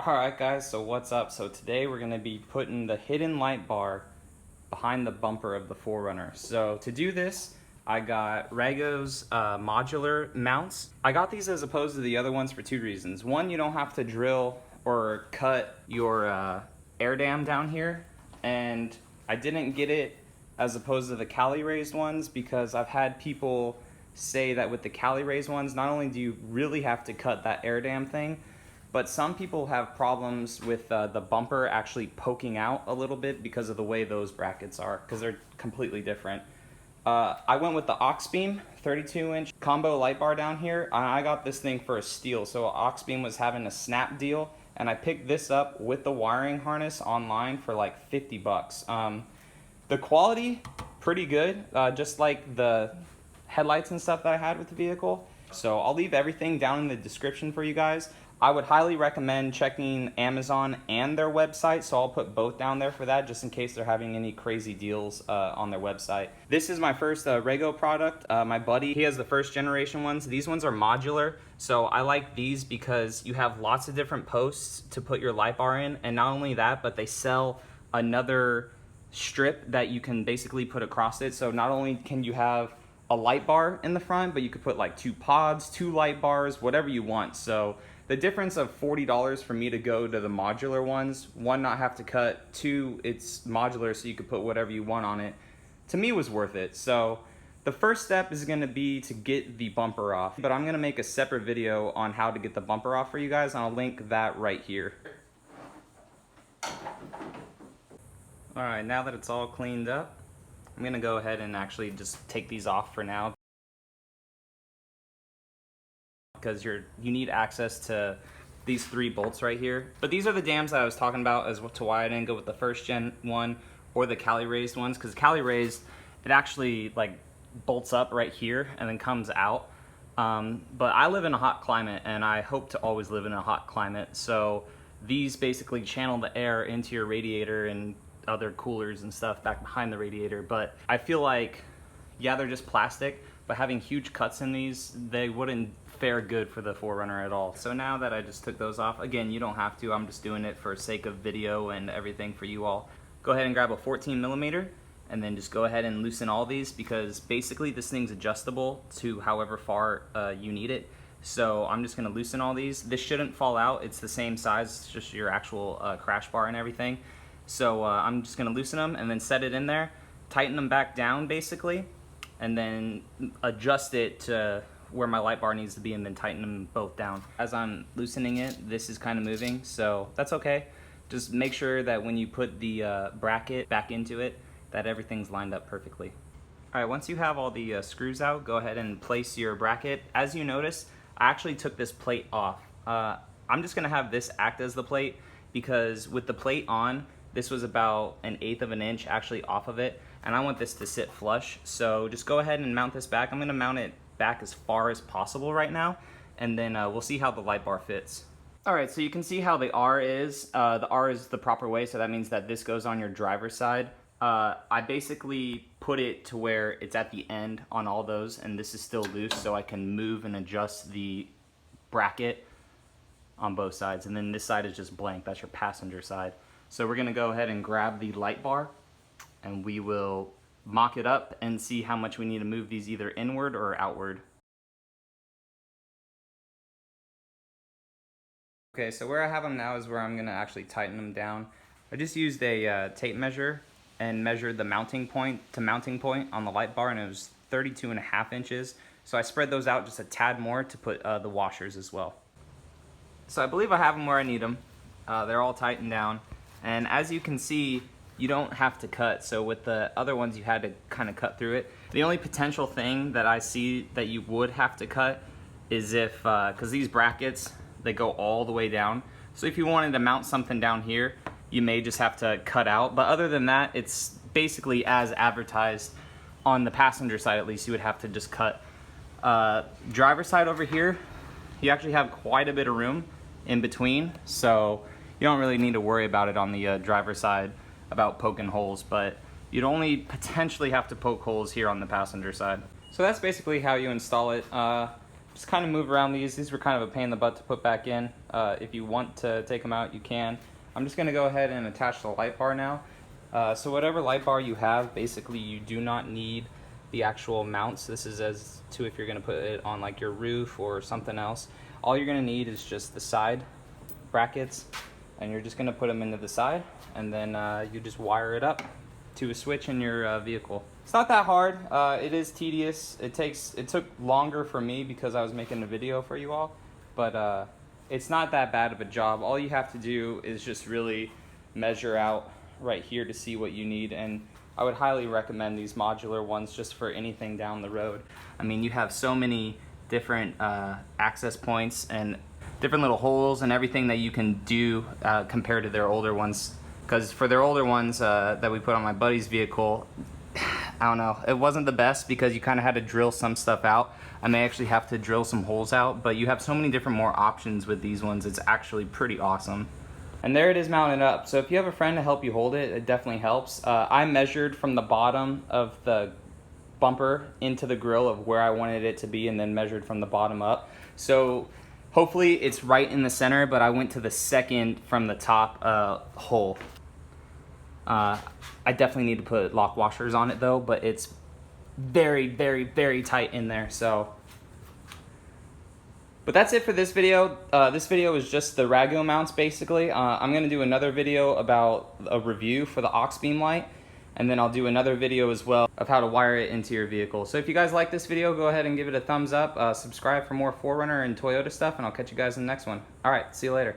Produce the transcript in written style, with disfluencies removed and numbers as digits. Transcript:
Alright guys, so what's up? So today we're going to be putting the hidden light bar behind the bumper of the 4RUNNER. So to do this, I got Rago's modular mounts. I got these as opposed to the other ones for two reasons. One, you don't have to drill or cut your air dam down here. And I didn't get it as opposed to the Cali raised ones because I've had people say that with the Cali raised ones, not only do you really have to cut that air dam thing, but some people have problems with the bumper actually poking out a little bit because of the way those brackets are, because they're completely different. I went with the AUXBEAM 32-inch combo light bar down here. I got this thing for a steal. So AUXBEAM was having a snap deal, and I picked this up with the wiring harness online for like 50 bucks. The quality, pretty good, just like the headlights and stuff that I had with the vehicle. So I'll leave everything down in the description for you guys. I would highly recommend checking Amazon and their website, so I'll put both down there for that just in case they're having any crazy deals on their website. This is my first Rago product. My buddy, he has the first generation ones. These ones are modular, so I like these because you have lots of different posts to put your light bar in, and not only that, but they sell another strip that you can basically put across it. So not only can you have a light bar in the front, but you could put like two pods, two light bars, whatever you want. So the difference of $40 for me to go to the modular ones, one, not have to cut, two, it's modular so you could put whatever you want on it, to me was worth it. So the first step is gonna be to get the bumper off, but I'm gonna make a separate video on how to get the bumper off for you guys, and I'll link that right here. All right, now that it's all cleaned up, I'm gonna go ahead and actually just take these off for now, because you need access to these three bolts right here. But these are the dams that I was talking about as to why I didn't go with the first gen one or the Cali raised ones, because Cali raised, it actually like bolts up right here and then comes out. But I live in a hot climate, and I hope to always live in a hot climate, so these basically channel the air into your radiator and other coolers and stuff back behind the radiator. But I feel like, yeah, they're just plastic, but having huge cuts in these, they wouldn't fare good for the 4RUNNER at all. So now that I just took those off, again, you don't have to, I'm just doing it for sake of video and everything for you all. Go ahead and grab a 14mm and then just go ahead and loosen all these, because basically this thing's adjustable to however far you need it. So I'm just gonna loosen all these. This shouldn't fall out, it's the same size, it's just your actual crash bar and everything. So I'm just gonna loosen them and then set it in there, tighten them back down basically, and then adjust it to where my light bar needs to be, and then tighten them both down. As I'm loosening it, this is kind of moving, so that's okay. Just make sure that when you put the bracket back into it, that everything's lined up perfectly. All right, once you have all the screws out, go ahead and place your bracket. As you notice, I actually took this plate off. I'm just gonna have this act as the plate, because with the plate on, this was about 1/8 of an inch actually off of it, and I want this to sit flush. So just go ahead and mount this back. I'm gonna mount it back as far as possible right now, and then we'll see how the light bar fits. All right, so you can see how the R is. The R is the proper way, so that means that this goes on your driver's side. I basically put it to where it's at the end on all those, and this is still loose, so I can move and adjust the bracket on both sides. And then this side is just blank, that's your passenger side. So we're gonna go ahead and grab the light bar, and we will mock it up and see how much we need to move these either inward or outward. Okay, so where I have them now is where I'm gonna actually tighten them down. I just used a tape measure and measured the mounting point to mounting point on the light bar, and it was 32.5 inches. So I spread those out just a tad more to put the washers as well. So I believe I have them where I need them. They're all tightened down. And as you can see, you don't have to cut. So with the other ones, you had to kind of cut through it. The only potential thing that I see that you would have to cut is if, because these brackets, they go all the way down. So if you wanted to mount something down here, you may just have to cut out. But other than that, it's basically as advertised. On the passenger side, at least, you would have to just cut. Driver's side over here, you actually have quite a bit of room in between. So you don't really need to worry about it on the driver's side about poking holes, but you'd only potentially have to poke holes here on the passenger side. So that's basically how you install it. just kind of move around these. These were kind of a pain in the butt to put back in. If you want to take them out, you can. I'm just gonna go ahead and attach the light bar now. So whatever light bar you have, basically you do not need the actual mounts. This is as to if you're gonna put it on like your roof or something else. All you're gonna need is just the side brackets, and you're just gonna put them into the side, and then you just wire it up to a switch in your vehicle. It's not that hard. It is tedious. It took longer for me because I was making a video for you all, but it's not that bad of a job. All you have to do is just really measure out right here to see what you need, and I would highly recommend these modular ones just for anything down the road. I mean, you have so many different access points and different little holes and everything that you can do compared to their older ones. Because for their older ones that we put on my buddy's vehicle, I don't know, it wasn't the best because you kind of had to drill some stuff out. I may actually have to drill some holes out, but you have so many different more options with these ones. It's actually pretty awesome. And there it is mounted up. So if you have a friend to help you hold it, it definitely helps. I measured from the bottom of the bumper into the grill of where I wanted it to be, and then measured from the bottom up. So hopefully it's right in the center, but I went to the second from the top hole. I definitely need to put lock washers on it though, but it's very, very, very tight in there. So, but that's it for this video. This video is just the Rago mounts basically. I'm going to do another video about a review for the AUXBEAM light, and then I'll do another video as well of how to wire it into your vehicle. So if you guys like this video, go ahead and give it a thumbs up. Subscribe for more 4Runner and Toyota stuff, and I'll catch you guys in the next one. Alright, see you later.